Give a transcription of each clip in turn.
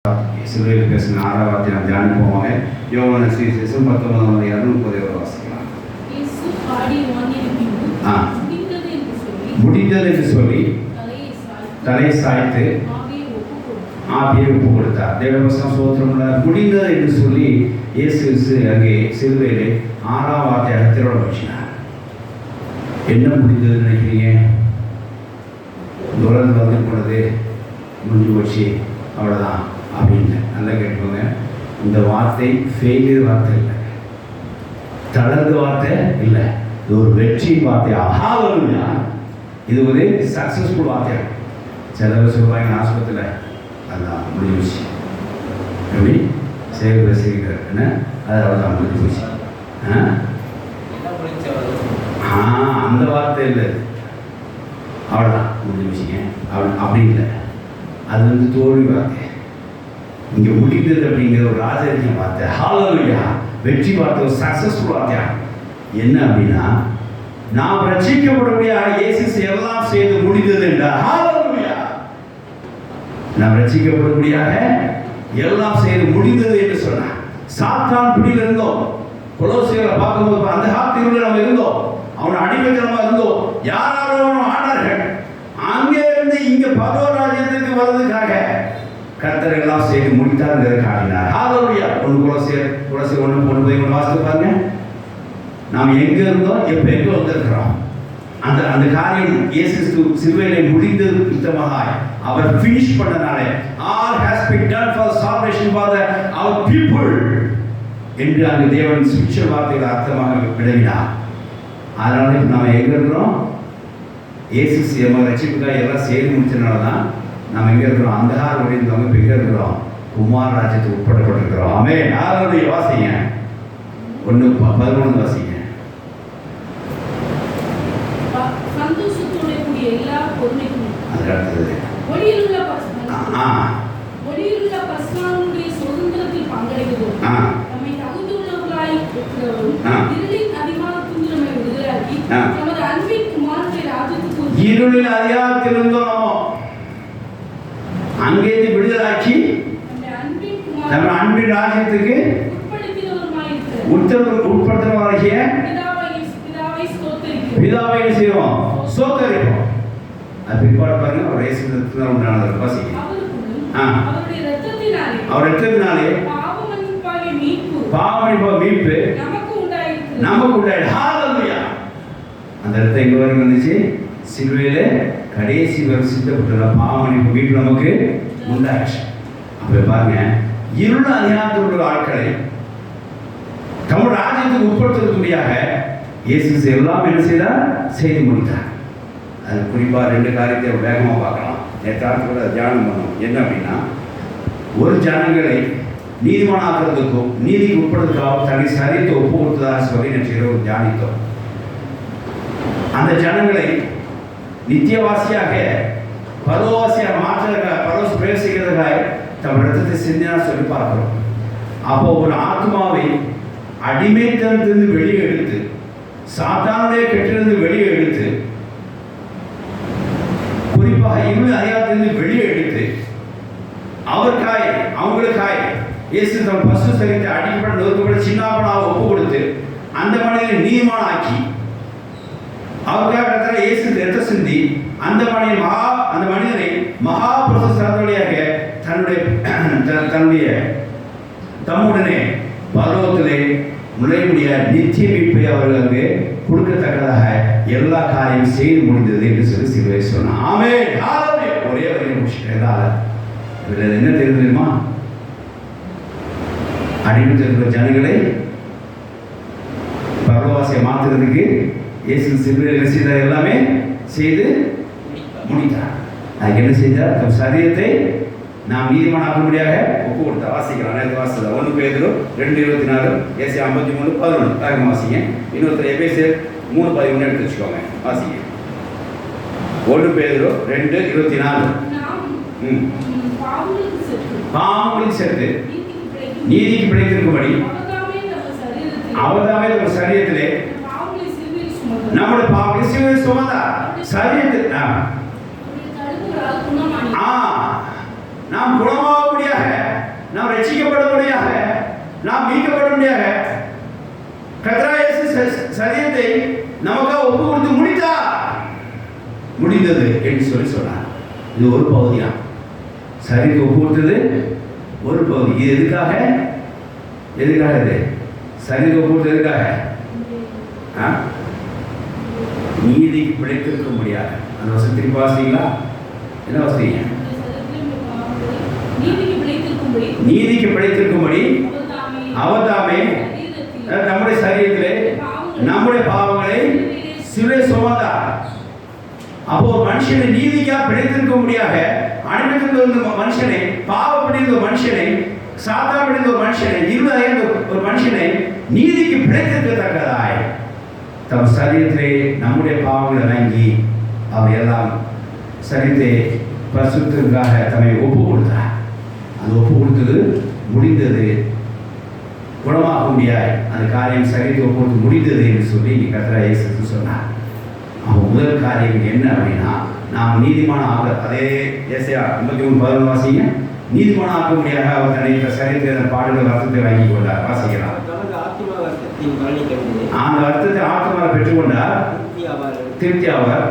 சிலுவையில் பேசின 6ஆம் வார்த்தை நாம் தியானிப்போமாக. யோவான் சுவிசேஷம் 19:230 வாசிக்கலாம். முடிந்தது என்று சொல்லி தலையை சாய்த்து ஆவியை ஒப்பு கொடுத்தார். தேவவசனம் ஸ்தோத்திரம். முடிந்தது என்று சொல்லி இயேசு அங்கே சிலுவையிலே 6ஆம் வார்த்தையாக திருவள்ளுவர். என்ன முடிந்ததுன்னு நினைக்கிறீங்க? தொடர்ந்து வந்து போனது முடிஞ்சு போச்சு அவ்வளோதான் அப்படின்னு நல்லா கேட்டுக்கோங்க. இந்த வார்த்தை ஃபெயிலியர் வார்த்தை இல்லை, தளர்ந்த வார்த்தை இல்லை, இது ஒரு வெற்றி வார்த்தையா. இது ஒரு சக்ஸஸ்ஃபுல் வார்த்தையா. சில பேர் சொல்லுவாங்க ஆஸ்பத்திரியில் அதுதான் முடிஞ்சு போச்சு, எப்படி செய்கிறார் என்ன அது அவ்வளோதான் முடிஞ்சு போச்சு. அந்த வார்த்தை இல்லை, அவ்வளோதான் முடிஞ்சு போச்சுங்க அப்படி இல்லை. அது வந்து தோல்வி வார்த்தை. இங்கே முடிந்தது அப்படிங்கிற ஒரு ராஜரிகம் வார்த்தை. ஹல்லேலூயா. வெற்றி வார்த்தை, ஒரு சக்ஸஸ்ஃபுல் வார்த்தையா. என்ன அப்படின்னா நாம் ரட்சிக்கப்படும்படியாக இயேசு எல்லாம் செய்து முடிந்தது என்றார். ஹல்லேலூயா. நாம் ரட்சிக்கப்படும்படியாக எல்லாம் செய்து முடிந்தது என்று சொன்னார். சாத்தான் பிடியில் இருந்தோம். கொலோசியரை பார்க்கும்போது அந்த காலத்தில் நம்ம இருந்தோம், அவன் அடிமைத்தனமாக இருந்தோம், யாராலும் ஆனார்கள். அங்கே இருந்து இங்க பரலோக ராஜ்யத்துக்கு வர்றதுக்காக கர்த்தர் எல்லாம் செய்து முடித்தார் காட்டினார். ஹல்லேலூயா. கொலோசியர் 1:9 வாசித்து பாருங்க. நாம் எங்க இருந்தோம், எப்ப எங்க வந்திருக்கிறோம். அந்த அந்த காரியம் இயேசு சிலுவையிலே முடிந்தது சுத்தமாக அவர் finish பண்ணனாலே all has been done for salvation for our people என்று அந்த தேவன் ஸ்பிரிச்சுவல் வார்த்தைகள் அர்த்தமாக விளங்கினார். அதனால நாம் எங்க இருக்கிறோம், இயேசு நம்ம ரட்சிப்புக்காக எல்லாம் செய்து முடிச்சதுனால தான் நம்ம எங்கே இருக்கிறோம், அந்தகாரம் ஒழிந்தவங்க இப்போ எங்கே இருக்கிறோம், குமார ராஜ்யத்துக்கு உட்படப்பட்டிருக்கிறோம். ஆமென். ஹல்லேலூயா. வாசிங்க 1:11 வாசிங்க. சந்தோஷத்தோட கூடிய எல்லா பொறுமைக்கும் அதுக்கு அடுத்தது ஒளியிலுள்ள பரிசுத்தவான்களுடைய சுதந்திரத்தில் பங்கெடுக்கிறோம். நம்மை தகுதியுள்ளவர்களாய் இருக்கிறவரும் இருளின் அதிகாரத்திலிருந்து நம்மை விடுதலையாக்கி நமது அன்பின் குமாரனுடைய ராஜ்யத்துக்கு இருளின் அதிகாரத்திலிருந்தோம் அங்கேருந்து விடுதலாக்கி நம்ம அன்பின் ராஜ்யத்துக்கு உட்படுத்துறவராகிய பிதாவை செய்வோம், ஸ்தோத்திரிப்போம். அது பிற்பாடு பாருங்க, அவர் இயேசுவினால் உண்டானது வாசிங்க. அவர் இரத்தத்தினாலே பாவமன்னிப்பு மீட்பு நமக்கு உண்டாயிடுச்சு. ஹல்லேலூயா. அந்த இரத்தம் எங்க வரைக்கும் வந்துச்சு, சிலுவையிலே கடைசி வரை சித்தப்பட்டுள்ள பாவமன்னிப்பு மீட்பு நமக்கு உண்டாச்சு. அப்ப பாருங்க, இருள் அதிகாரத்தில் உள்ள ஆட்களை தமிழ் ராஜ்யத்துக்கு உட்படுத்துவதற்குடியாக இயேசு எல்லாம் என்ன செய்தார், செய்து முடித்தார். அது குறிப்பாக 2 காரியத்தை வேகமாக பார்க்கலாம். நேற்று கூட தியானம் பண்ணோம். என்ன அப்படின்னா, ஒரு ஜனங்களை நீதிமானாக்குறதுக்கும் நீதிக்கு உட்படுறதுக்காக தனி சரீரத்தை ஒப்பு கொடுத்ததாக சொல்லி நேற்று தியானித்தோம். அந்த ஜனங்களை நித்தியவாசியாக பரலோகவாசியாக மாற்றுறதுக்காக, பரலோக பிரவேசிக்கிறதுக்காக தம் ரத்தத்தை சிந்தினா சொல்லி பார்க்கிறோம். அப்போ ஒரு ஆத்மாவை அடிமைத்தனத்திலிருந்து வெளியே எடுத்து, சாத்தானுடைய கெட்டிலிருந்து வெளியே எடுத்து, குறிப்பாக இருள் அதிகாரத்திலிருந்து வெளியே எடுத்து, அவங்களுக்காய் இயேசு தம் பசு சரீரத்தை அடிப்படை நொறுக்கப்பட்ட சின்னாப்பனாக ஒப்பு கொடுத்து அந்த மனிதனை நீதிமான ஆக்கி, அவருக்காக இயேசு ரத்த சிந்தி அந்த மனிதனை மகா பிரசாதவழியாக தம்முடனே பரலோகத்திலே நுழைய நித்திய மீட்பை அவர்களுக்கு கொடுக்கத்தக்கதாக எல்லா காரியம் செய்து முடிந்தது என்று சொல்லி சிலுவை சொன்னார். ஆமென். ஹல்லேலூயா. ஒரே வரி முடிச்சுட்டால இதில் என்ன தெரியுமா, அடிமைத்திருக்கிற ஜனங்களை பரலோகவாசியை மாற்றுறதுக்கு இயேசு சிலுவையில் செய்தார், எல்லாமே செய்து முடித்தார். அதுக்கு என்ன செய்தார், தம் சரீரத்தை நாம் நீதிமானாக்கும்படியாக ஒப்பு கொடுத்தார். வாசிக்கலாம். நேற்று வாசித்தா 1 பேதுரு 2:24, ஏசாயா 53:11 வேகமாக வாசிங்க. இன்னொருத்தர் எபேசியர் 3:11 எடுத்து வச்சுக்கோங்க. வாசிங்க. 1 பேதுரு 2:24. பாவங்களுக்கு செத்து நீதிக்கு பிழைத்திருக்கும்படி அவர்தாமே நம்ம சரீரத்திலே நம்முடைய பாவங்களை சிலுவையில் சுமந்தார். சரீரத்தில் நாம் குணமாகும்படியாக ரட்சிக்கப்படும்படியாக, நாம் மீட்கப்படும்படியாக கர்த்தராகிய இயேசு சரீரத்தை நமக்காக ஒப்பு கொடுத்து முடிந்தது என்று சொன்னார். இது ஒரு பகுதியா, சரீரத்தை ஒப்பு கொடுத்தது ஒரு பகுதி. இது எதுக்காக இது சரீரத்தை ஒப்பு கொடுத்தது எதுக்காக? நீதிக்கு பிழைத்திருக்க முடியாது. அந்த வசனத்திற்கு வாசிங்களா? என்ன வாசிங்க? நீதிக்கு பிழைத்திருக்கும்படி அவர் தாமே நம்முடைய சரீரத்திலே நம்முடைய பாவங்களை சிலுவையிலே சுமந்தார். அப்போ ஒரு மனுஷனை நீதிக்காக பிழைத்திருக்க முடியாத அனுமதித்த மனுஷனை, பாவப்படிந்த ஒரு மனுஷனை, சாத்தாப்படிந்த ஒரு மனுஷனை, இருபதாயிரம் ஒரு மனுஷனை நீதிக்கு பிழைத்திருக்கத்தக்கதாய் தம் சரீரத்திலே நம்முடைய பாவங்களை வாங்கி அவர் எல்லாம் சரீரத்தை பரிசுத்தத்திற்காக தம்மை ஒப்பு கொடுத்தார். அது ஒப்பு கொடுத்தது முடிந்தது, குணமாக முடியாது, அந்த காரியம் சரீரத்தை ஒப்பு கொடுத்து முடிந்தது என்று சொல்லி கர்த்தராகிய இயேசு சொன்னார். அவன் முதல் காரியம் என்ன அப்படின்னா, நாம் நீதிமான ஆக, அதே ஏசாயா 53:11 வாசிங்க. நீதிமான ஆக்க முடியாத அவர் தன்னை சரீரத்தை பாடுகள் அர்த்தத்தை வாங்கி கொண்டார். வாசிக்கலாம். அந்த அர்த்தத்தை ஆத்மாவை பெற்றுக்கொண்டார், திருப்தி ஆவார்.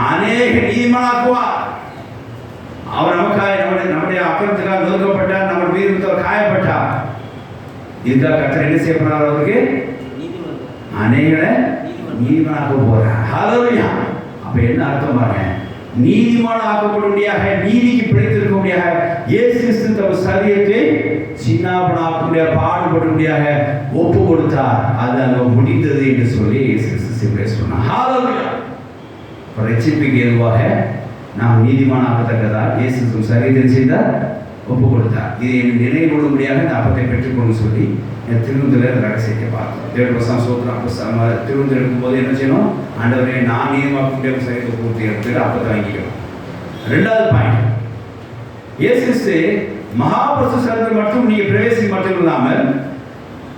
அநேக நீதிமானாக்குவார். அவர் நமக்காக நம்முடைய அக்கிரமத்துக்காக நொறுக்கப்பட்டார், நம்ம வீரத்தவர் காயப்பட்டார். இதுக்காக கர்த்தர் என்ன செய்ய போறார்? அவருக்கு அநேகரை நீதிமானாக்க போறார். ஹல்லேலூயா. அப்ப என்ன அர்த்தம் பாருங்க, நீதிமான ஆக்கப்படும்படியாக, நீதிக்கு பிழைத்திருக்க முடியாக இயேசு கிறிஸ்து தம் சரீரத்தை சின்னாபனாக்கும்படியாக, பாடுபடும்படியாக ஒப்பு கொடுத்தார். அது அங்க முடிந்தது என்று சொல்லி இயேசு கிறிஸ்து சொன்னார். ஹல்லேலூயா. ரட்சிப்புக்கு ஏதுவாக நாம் நீதிமான ஆக்கத்தக்கதால் இயேசு கிறிஸ்து சரீரத்தை செய்தார், ஒப்பு கொடுத்தார். இதை நினைவு கொள்ளும்படியாக இந்த அப்பத்தை பெற்றுக்கொண்டு சொல்லி திருவிழா ரகசியத்தை பார்த்தோம். தேவசம் சோத்திரம் திருவிழா எடுக்கும்போது என்ன செய்யணும்? ஆண்டவரே, நான் நீதிமாக்க சரீரத்தை பூர்த்தி எடுத்து அப்பத்தை வாங்கிக்கணும். ரெண்டாவது பாயிண்ட், இயேசு கிறிஸ்து மகாபரிசுத்தத்தில் மட்டும் நீ பிரவேசி மட்டும் இல்லாமல்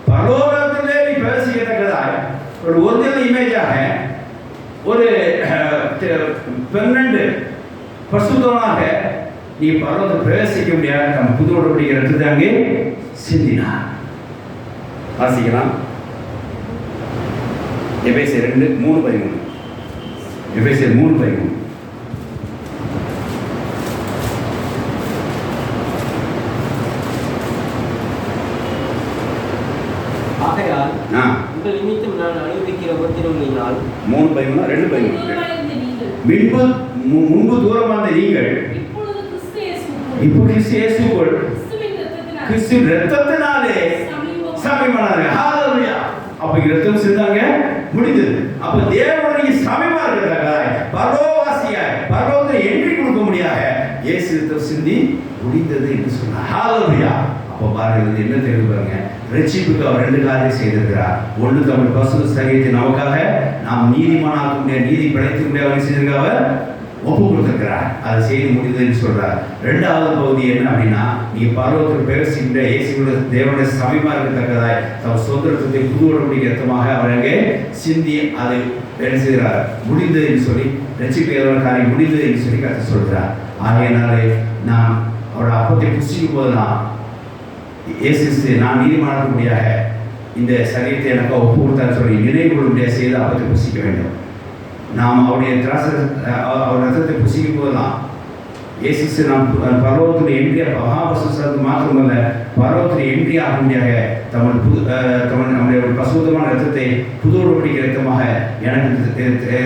பரலோகத்திலே நீ பிரவேசிக்கத்தக்கதாய் ஒரு ஒரிஜினல் இமேஜாக ஒரு 12 பரிசுத்தமாக நீ பரலோகத்தை பிரவேசிக்க முடியாது. நம்ம புது உடன்படிக்கை ரத்தத்தை அங்கே சிந்தினார். வாசிக்கலாம். எபேசியர் 2:3-13. எபேசியர் 3:13. ஆகையால் உங்கள் நிமித்தம் நான் அனுபவிக்கிற உபத்திரவங்களினால் 3:13 முன்பு தூரமான நீங்கள் இப்போ கிறிஸ்து இயேசுக்குள் கிறிஸ்துவின் இரத்தத்தினாலே சமீபமானார்கள். ஹல்லேலூயா. அப்ப இரத்தம் சிந்தாங்க முடிந்தது. அப்ப தேவனுடைய சமீபமா இருக்கிறதாய் பரலோகவாசியாய் பரலோகத்தை என்ட்ரி கொடுக்க முடியாத இயேசு இரத்தம் சிந்தி முடிந்தது என்று சொன்னார். ஹல்லேலூயா. அப்ப பாருங்க, என்ன தெரிந்து பாருங்க, ரட்சிப்புக்கு அவர் 2 காரியம் செய்திருக்கிறார். ஒன்று, தமிழ் பரிசுத்த சரீரத்தை நமக்காக நாம் நீதிமானாக்க முடியாது, நீதி படைத்து முடியாது செய்திருக்காக ஒப்பு கொடுத்திருக்கிறார். அதை செய்து முடிந்ததுன்னு சொல்றார். ரெண்டாவது பகுதி என்ன அப்படின்னா, நீ பரலோகத்தில் பிரவேசிக்கின்ற இயேசுவோட தேவனுடைய சமீபமா இருக்கத்தக்கதாய் தம் சுதந்திரத்தை புது உடன்படிக்கை ரத்தமாக அவர் அங்கே சிந்தி அதை என்ன செய்கிறார்? முடிந்தது என்று சொல்லி, ரட்சிப்பு காரியம் முடிந்தது என்று சொல்லி கர்த்தர் சொல்கிறார். ஆகையினாலே நாம் அவரோட அப்பத்தை புசிக்கும் போதுதான் இயேசு நான் நீதிமானாக்க முடியாத இந்த சரீரத்தை எனக்கு ஒப்பு கொடுத்தான்னு சொல்லி நினைவு கொள்ளும்படியாக செய்து அப்பத்தை புசிக்க வேண்டும். நாம் அவருடைய அவர் ரத்தத்தை புசிக்கும் போதுதான் இயேசு நாம் பரலோகத்தில் என்ட்ரி, மகாபரிசுத்தத்துக்கு மாத்திரமல்ல பரலோகத்தில் என்ட்ரி ஆக முடியாத நம்முடைய பசுத்தமான ரத்தத்தை புது உடன்படிக்கை ரத்தமாக எனக்கு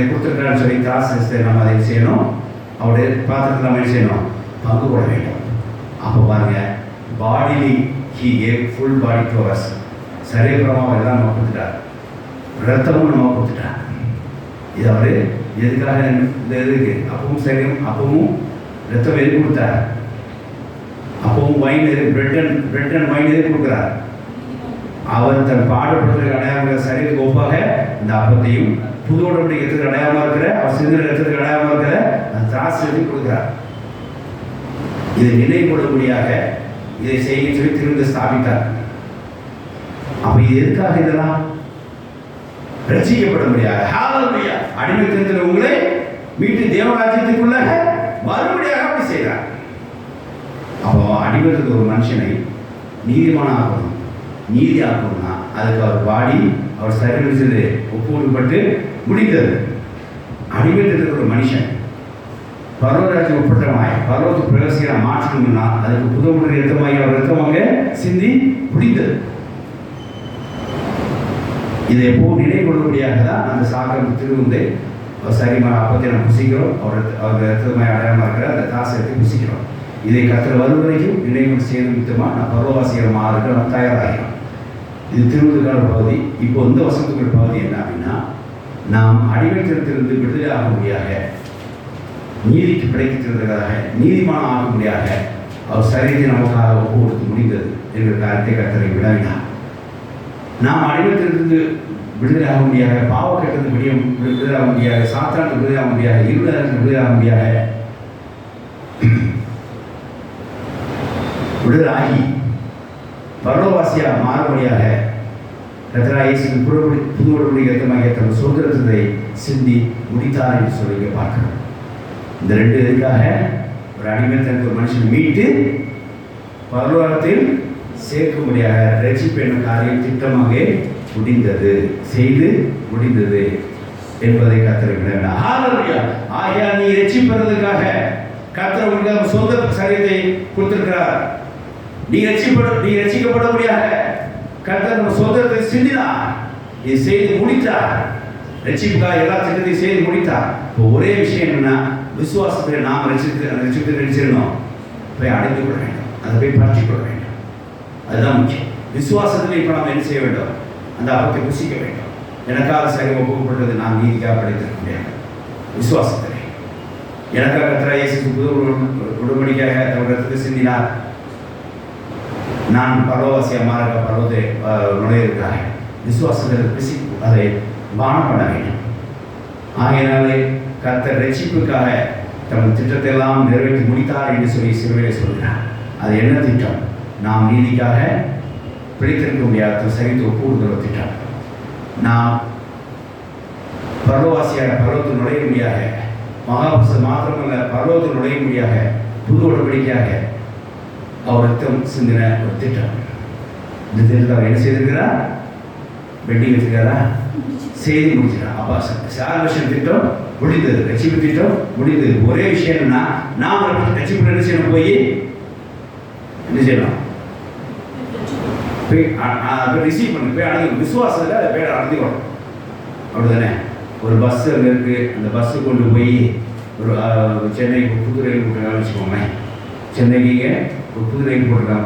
கொடுத்துருக்கிறான்னு சொல்லி திராட்சை நம்ம அதை செய்யணும். அவருடைய பாத்திரத்தில் நம்ம என்ன செய்யணும்? பங்கு கொள்ள வேண்டும். அப்போ பாருங்க, bodily he gave full body to us. சரீரமாக எல்லாம் நம்ம கொடுத்துட்டார், ரத்தமும் நம்ம கொடுத்துட்டார். இது அவர் எதுக்காக இந்த இதுக்கு அப்பவும் சரீரம் அப்பவும் ரத்தம் எது கொடுத்தார்? அப்பவும் வைன் எது பிரெட் அண்ட் வைன் எது கொடுக்குறார்? அவர் தன் பாடுபடுறதுக்கு அடையாளம் சரீரத்துக்கு ஒப்பாக இந்த அப்பத்தையும் புது உடன்படிக்கை ரத்தத்துக்கு அடையாளமாக இருக்கிற அவர் சிந்தின ரத்தத்துக்கு அடையாளமாக இருக்கிற அந்த திராட்சையும் கொடுக்குறார். இதை நினைவு கொள்ளும்படியாக இதை செய்ய சொல்லி திரும்ப ஸ்தாபித்தார். அப்ப இது எதுக்காக? இதெல்லாம் ரட்சிக்கப்பட முடியாது. ஹல்லேலூயா. அடிமைத்தனத்தில் உங்களை மீட்டு தேவராஜ்யத்துக்குள்ள மறுபடியாக அப்படி செய்கிறார். அப்போ அடிபடுறது ஒரு மனுஷனை நீதிமானாக்கணும், நீதி ஆக்கணும்னா அதுக்கு அவர் பாடி அவர் சரீரத்தில் ஒப்புவிக்கப்பட்டு முடிந்தது. அடிபட்டு ஒரு மனுஷன் பரவராஜ்யம் உட்பட்டமாய் பரவத்துக்கு பிரவேசிக்கிற மாற்றணும்னா அதுக்கு புதுமுறை ரத்தமாகி அவர் ரத்தமாக சிந்தி முடிந்தது. இதை எப்போ நினைவு கொள்ளும்படியாக தான் அந்த சாக்கரம் திருவுந்தை சரிமான அப்பத்தை நம்ம புசிக்கிறோம். அவர் ரத்தமாய் அடையாளமாக இருக்கிற அந்த தாசத்தை புசிக்கிறோம். இதை கத்திர வரும் வரைக்கும் நினைவு செய்து வித்தமாக நான் பரவவாசிகரமாக இருக்க நம்ம தயாராகிறோம். இது திருவுதுக்கான பகுதி. இப்போ இந்த வசனத்துக்குள்ள பகுதி என்ன அப்படின்னா, நாம் அடிமைத்திலிருந்து விடுதலை ஆகும்படியாக நீதிக்கு கிடைக்கிறதுக்காக நீதிமானம் ஆகும்படியாக அவர் சரீரத்தை நமக்காக ஒப்பு கொடுத்து முடிந்தது என்கிற காரியத்தை கர்த்தரை விளவினார். நாம் அடிமைத்திலிருந்து விடுதலை ஆக முடியாக, பாவக்கட்டது விடுதலை ஆக முடியாக, சாத்தானுக்கு விடுதலை ஆக முடியாக, இருளருக்கு விடுதலை ஆக முடியாக விடுதலாகி பரலோகவாசியாக மாறுபடியாக கர்த்தராகிய புது உடன்படிக்கை ரத்தமாகிய தன் சுதந்திரத்தை சிந்தி முடித்தார் என்று சொல்லி பார்க்கிறோம். இந்த ரெண்டு இதுக்காக ஒரு அடிமைத்தனத்தை ஒரு மனுஷன் மீட்டு பரலோகத்தில் சேர்க்கும்படியாக ரட்சிப்பு என்னும் காரியம் திட்டமாக முடிந்தது, செய்து முடிந்தது என்பதை கர்த்தர் விளக்கினார். ஆகையால் நீ ரட்சிப்பதற்காக கர்த்தர் உங்களுக்கு சொந்த சரீரத்தை கொடுத்திருக்கிறார். நீ ரட்சிக்கப்படும்படியாக கர்த்தர் நம்ம சொந்தத்தை சிந்தினார், இதை செய்து முடித்தார். ரட்சிப்புக்காக எல்லா திட்டத்தையும் செய்து முடித்தார். இப்போ ஒரே விஷயம் என்னன்னா, விசுவாசத்தில் நாம் ரட்சித்து ரட்சிடணும், போய் அடைந்து கொள்ள வேண்டும், அதை போய் பற்றி கொள்ள வேண்டும். அதுதான் முக்கியம். விசுவாசத்தில் இப்போ நாம் என்ன செய்ய வேண்டும்? அந்த அப்பத்தை புசிக்க வேண்டும். எனக்காக சரி ஒப்புக்கப்பட்டது நான் நீதிக்காக படைத்திருக்க முடியாது. விசுவாசத்திலே எனக்காக கர்த்தராகிய இயேசு புது உடன்படிக்கையாக தன் ரத்தத்தை சிந்தினார். நான் பரலோகவாசியாக மாற பரவத்தை நுழையிருக்கிறார். விசுவாசத்தில் அதை பானம் பண்ண வேண்டும். ஆகையினாலே கர்த்தர் ரட்சிப்புக்காக தமது திட்டத்தை எல்லாம் நிறைவேற்றி முடித்தார் என்று சொல்லி சிறுவையை சொல்கிறார். அது என்ன திட்டம்? நாம் நீதிக்காக பிடித்திருக்க முடியாத சரித்து ஒப்புவிடுகிற திட்டம். நாம் பரலோகவாசியாக பரவத்தில் நுழைய முடியாக, மகாபுருஷர் மாத்திரமல்ல பரலோகத்தில் நுழைய முடியாக புது உடன்படிக்கையாக அவர் ரத்தம் சிந்தின ஒரு திட்டம். இந்த திட்டத்தை அவர் என்ன செய்திருக்கிறார்? பெட்டிங் வச்சிருக்காரா? செய்து முடிச்சிடறார். அப்போ சால்வேஷன் திட்டம் முடிந்தது, ரட்சிப்பு திட்டம் முடிந்தது. ஒரே விஷயம் என்னன்னா, நாம் ரட்சிப்பு என்ன செய்யணும்? போய் என்ன செய்யணும்? போய் ரிசீவ் பண்ணி போய் அடைஞ்சிக்கணும். விசுவாசத்தில் அதை போய் அடைஞ்சிக்கணும். அப்படிதானே? ஒரு பஸ் அங்கே இருக்குது, அந்த பஸ்ஸு கொண்டு போய் ஒரு சென்னைக்கு புது ரயில் போட்டுருக்காங்கன்னு வச்சுக்கோங்களேன். சென்னைக்கு ஒரு புது ரயில் போட்டிருக்காங்க.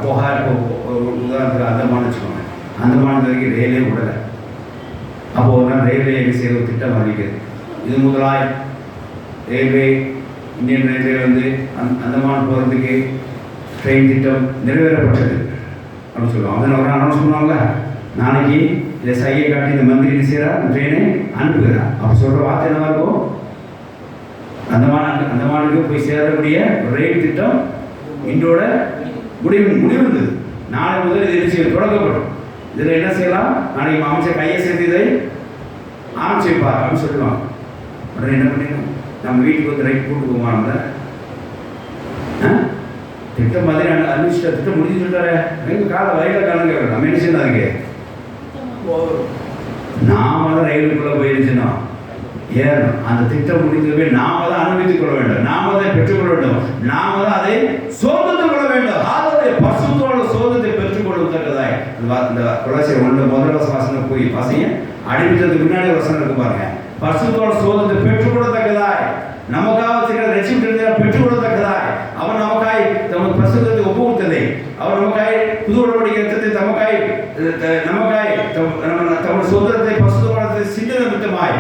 உதாரணத்துக்கு அந்தமான்னு வச்சுக்கோங்க. அந்தமானது வரைக்கும் ரயிலே விடலை. அப்போ ஒரு நாள் ரயில்வே என்ன செய்ய ஒரு திட்டம் அறிவிக்கிறது. இது முதலாய் ரயில்வே இந்தியன் ரயில்வே வந்து அந்தமான் போகிறதுக்கு ட்ரெயின் திட்டம் நிறைவேறப்பட்டது அப்படின்னு சொல்லுவாங்க. அதில் ஒரு அனௌன்ஸ் பண்ணுவாங்க, நாளைக்கு இதை சையை காட்டி இந்த மந்திரி என்ன செய்கிறார்? அந்த ட்ரெயினை அனுப்புகிறார். அப்போ சொல்கிற வார்த்தை என்னவா இருக்கும்? அந்தமானுக்கு போய் சேரக்கூடிய ரயில் திட்டம் இன்றோட முடிவுந்தது. நாளை முதல் இது என்ன செய்ய தொடங்கப்படும். இதில் என்ன செய்யலாம்? நாளைக்கு அமைச்சர் கையை சேர்த்து இதை ஆரம்பிச்சு வைப்பார் அப்படின்னு சொல்லுவாங்க. உடனே என்ன பண்ணிடணும்? நம்ம வீட்டுக்கு வந்து ரைட் கூட்டு போவாங்க. திட்டம் மாதிரி அறிவிச்சிட்ட திட்டம் முடிஞ்சு சொல்லிட்டாரு. எங்கள் கால வயலில் காலங்க நம்ம என்ன செய்யணும்? அதுக்கு நாம தான் ரயிலுக்குள்ளே போயிருச்சுன்னா ஏறணும். அந்த திட்டம் முடிந்தவே நாம தான் அனுமதித்துக் கொள்ள வேண்டும், நாம தான் பெற்றுக்கொள்ள வேண்டும், நாம தான் அதை சோதனை கொள்ள வேண்டும். அதோடைய பசுத்தோட சோதனை பெற்றுக்கொள்ளத்தக்கதாய் இந்த கொலோசியர் 1 முதல் வசனம் போய் வாசிங்க. அடிமைத்ததுக்கு முன்னாடி வசனம் இருக்கு பாருங்க. பசுத்தோட சோதனை பெற்றுக்கொள்ளத்தக்கதாய் நமக்காக ரட்சிப்பு பெற்றுக்கொள்ளத்தக்கதாய் அவர் நமக்காய் தமது பசுத்தத்தை ஒப்பு கொடுத்ததை, அவர் நமக்காய் புது உடன்படிக்கை ரத்தத்தை நமக்காய் தமது சுதந்திரத்தை பசுத்தோட சிந்தனை நிமித்தமாய்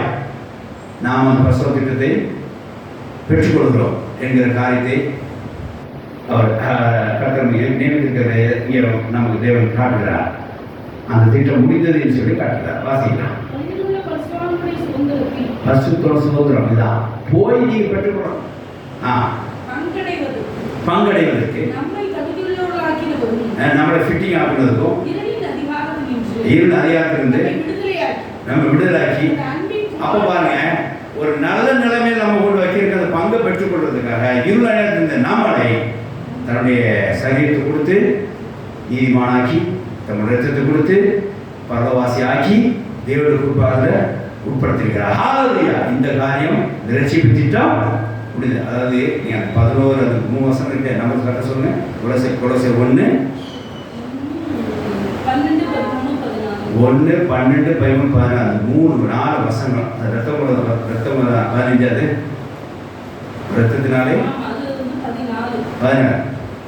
நாம் அந்த பசுவ திட்டத்தை பெற்றுக்கொள்கிறோம் என்கிற காரியத்தை அவர் கர்த்தர் நியமித்திருக்கிற நமக்கு தேவன் காட்டுகிறார். அந்த திட்டம் முடிந்தது என்று சொல்லி காட்டுகிறார். வாசிக்கலாம். பசுத்தோட சுதந்திரம் இதான் போய் நீங்க பெற்றுக்கொள்ளணும். பங்கடைவதற்கு நம்மளை ஃபிட்டிங் ஆக்குனதுக்கும் இருந்த அதிகாரத்திலிருந்து நம்ம விடுதலாக்கி. அப்போ பாருங்க, ஒரு நல்ல நிலைமையில் நம்ம கொண்டு வைக்கிறதுக்கு அந்த பங்கை பெற்றுக்கொள்வதற்காக இருள இருந்த நம்மளை தன்னுடைய சரீரத்தை கொடுத்து நீதிமானாக்கி தன்னுடைய ரத்தத்தை கொடுத்து பரலவாசி ஆக்கி தேவனுடைய குறிப்பாக உட்படுத்திருக்கிறார். ஹalleluya. இந்த காரியம் ரட்சிப்பு திட்டம் முடியுது. அதாவது நீங்கள் 11 அது 3 வருஷம் இருக்கு. நம்ம கட்ட சொல்லுங்க. கொலோசியர் 1 12, 13, 14 3-4 வருஷங்கள். ரத்தம் 15 ரத்தத்தினாலே 11,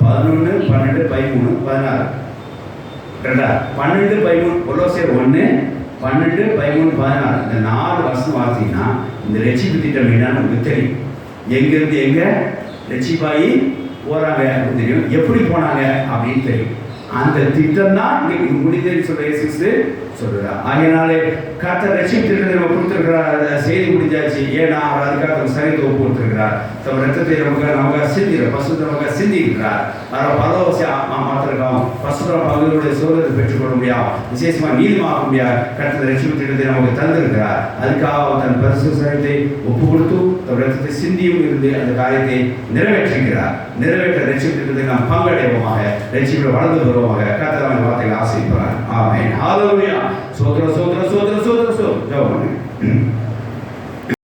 12, 13, 16 கரெக்டா? 12, 13 கொலோசியர் 1 12, 13, 16 இந்த 4 வருஷம் பார்த்தீங்கன்னா இந்த ரட்சிப்பு திட்டம் என்னன்னு உங்களுக்கு தெரியும். எங்கேருந்து எங்கே ரட்சிப்பாகி போகிறாங்க அப்படின்னு தெரியும். எப்படி போனாங்க அப்படின்னு தெரியும். அந்த திட்டம் தான் இன்னைக்கு முடிந்ததுன்னு சொல்ற இயேசு சொல்றார். ஆகையினாலே கர்த்தர் ரட்சிப்பு திட்டத்தை நம்ம கொடுத்துருக்கிறார். செய்தி முடிஞ்சாச்சு. ஏன்னா அவர் அதுக்காக நம்ம சரித்து ஒப்பு கொடுத்துருக்கிறார். தம் ரத்தத்தை நமக்கு சிந்திக்கிறார். பசுத்த நமக்கு சிந்திக்கிறார். அதனால் பரவசி மாத்திருக்கோம். பசுத்த பகுதியுடைய சோதனை பெற்றுக்கொள்ள முடியாது. விசேஷமாக நீதிமாக முடியாது. கர்த்தர் ரட்சிப்பு திட்டத்தை நமக்கு தந்திருக்கிறார். அதுக்காக தன் பரிசு சரீரத்தை ஒப்பு கொடுத்து தம் ரத்தத்தை சிந்தியும் இருந்து அந்த காரியத்தை நிறைவேற்றுகிறார். நிறைவேற்ற ரட்சிப்பு திட்டத்தை நாம் பங்கடைவோமாக, ரட்சிப்பை வளர்ந்து வருவோமாக. கர்த்தர் வார்த்தைகளை ஆசைப்படுறார். ஆமென். ஹalleluya. சோதர